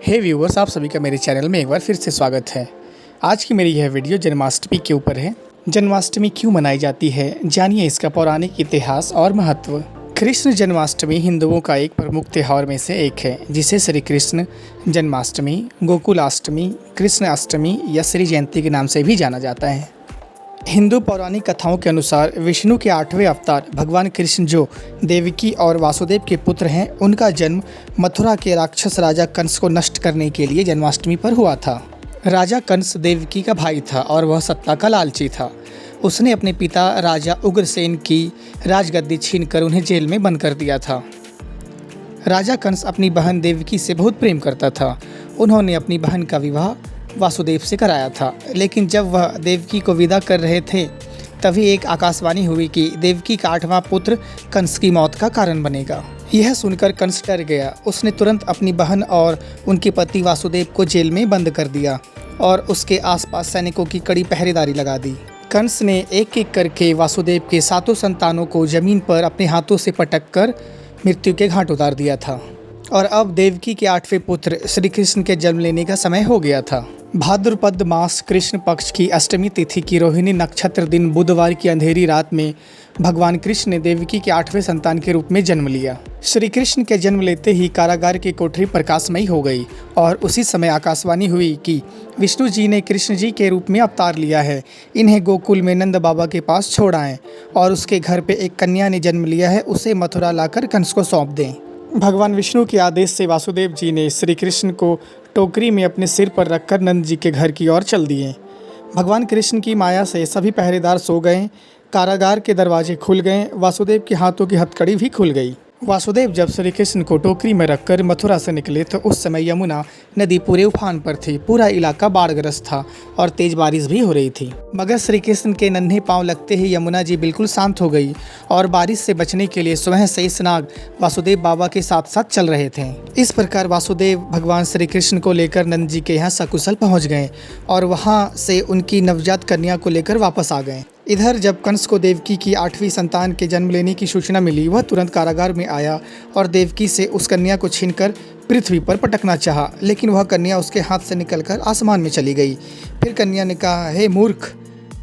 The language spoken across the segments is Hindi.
हे व्यूवर्स, आप सभी का मेरे चैनल में एक बार फिर से स्वागत है। आज की मेरी यह वीडियो जन्माष्टमी के ऊपर है। जन्माष्टमी क्यों मनाई जाती है, जानिए इसका पौराणिक इतिहास और महत्व। कृष्ण जन्माष्टमी हिंदुओं का एक प्रमुख त्यौहार में से एक है, जिसे श्री कृष्ण जन्माष्टमी, गोकुलाष्टमी, कृष्ण अष्टमी या श्री जयंती के नाम से भी जाना जाता है। हिंदू पौराणिक कथाओं के अनुसार विष्णु के 8वें अवतार भगवान कृष्ण, जो देवकी और वासुदेव के पुत्र हैं, उनका जन्म मथुरा के राक्षस राजा कंस को नष्ट करने के लिए जन्माष्टमी पर हुआ था। राजा कंस देवकी का भाई था और वह सत्ता का लालची था। उसने अपने पिता राजा उग्रसेन की राजगद्दी छीनकर उन्हें जेल में बंद कर दिया था। राजा कंस अपनी बहन देवकी से बहुत प्रेम करता था। उन्होंने अपनी बहन का विवाह वासुदेव से कराया था, लेकिन जब वह देवकी को विदा कर रहे थे तभी एक आकाशवाणी हुई कि देवकी का 8वां पुत्र कंस की मौत का कारण बनेगा। यह सुनकर कंस डर गया। उसने तुरंत अपनी बहन और उनके पति वासुदेव को जेल में बंद कर दिया और उसके आसपास सैनिकों की कड़ी पहरेदारी लगा दी। कंस ने एक एक करके वासुदेव के 7 संतानों को जमीन पर अपने हाथों से पटक कर मृत्यु के घाट उतार दिया था और अब देवकी के 8वें पुत्र श्री कृष्ण के जन्म लेने का समय हो गया था। भाद्रपद मास कृष्ण पक्ष की अष्टमी तिथि की रोहिणी नक्षत्र दिन बुधवार की अंधेरी रात में भगवान कृष्ण ने देवकी के 8वें संतान के रूप में जन्म लिया। श्री कृष्ण के जन्म लेते ही कारागार की कोठरी प्रकाशमयी हो गई और उसी समय आकाशवाणी हुई कि विष्णु जी ने कृष्ण जी के रूप में अवतार लिया है। इन्हें गोकुल में नंद बाबा के पास छोड़ आएं और उसके घर पे एक कन्या ने जन्म लिया है, उसे मथुरा लाकर कंस को सौंप दें। भगवान विष्णु के आदेश से वासुदेव जी ने श्री कृष्ण को टोकरी में अपने सिर पर रखकर नंद जी के घर की ओर चल दिए। भगवान कृष्ण की माया से सभी पहरेदार सो गए, कारागार के दरवाजे खुल गए, वासुदेव के हाथों की हथकड़ी भी खुल गई। वासुदेव जब श्री कृष्ण को टोकरी में रखकर मथुरा से निकले तो उस समय यमुना नदी पूरे उफान पर थी। पूरा इलाका बाढ़ग्रस्त था और तेज बारिश भी हो रही थी। मगर श्री कृष्ण के नन्हे पांव लगते ही यमुना जी बिल्कुल शांत हो गई और बारिश से बचने के लिए स्वयं शेषनाग वासुदेव बाबा के साथ साथ चल रहे थे। इस प्रकार वासुदेव भगवान श्री कृष्ण को लेकर नंद जी के यहाँ सकुशल पहुँच गए और वहाँ से उनकी नवजात कन्या को लेकर वापस आ गए। इधर जब कंस को देवकी की 8वीं संतान के जन्म लेने की सूचना मिली, वह तुरंत कारागार में आया और देवकी से उस कन्या को छीनकर पृथ्वी पर पटकना चाहा, लेकिन वह कन्या उसके हाथ से निकलकर आसमान में चली गई। फिर कन्या ने कहा, हे मूर्ख,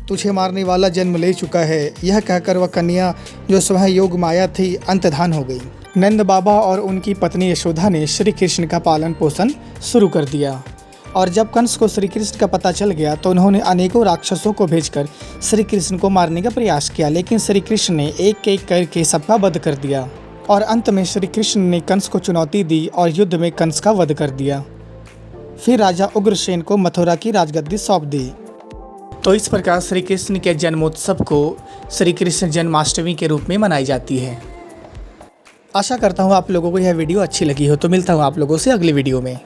तुझे मारने वाला जन्म ले चुका है। यह कहकर वह कन्या, जो स्वयं योग माया थी, अंतर्धान हो गई। नंद बाबा और उनकी पत्नी यशोदा ने श्री कृष्ण का पालन पोषण शुरू कर दिया और जब कंस को श्री कृष्ण का पता चल गया तो उन्होंने अनेकों राक्षसों को भेजकर श्री कृष्ण को मारने का प्रयास किया, लेकिन श्री कृष्ण ने एक एक करके सबका वध कर दिया और अंत में श्री कृष्ण ने कंस को चुनौती दी और युद्ध में कंस का वध कर दिया। फिर राजा उग्रसेन को मथुरा की राजगद्दी सौंप दी। तो इस प्रकार श्री कृष्ण के जन्मोत्सव को श्री कृष्ण जन्माष्टमी के रूप में मनाई जाती है। आशा करता हूँ आप लोगों को यह वीडियो अच्छी लगी हो। तो मिलता हूँ आप लोगों से अगली वीडियो में।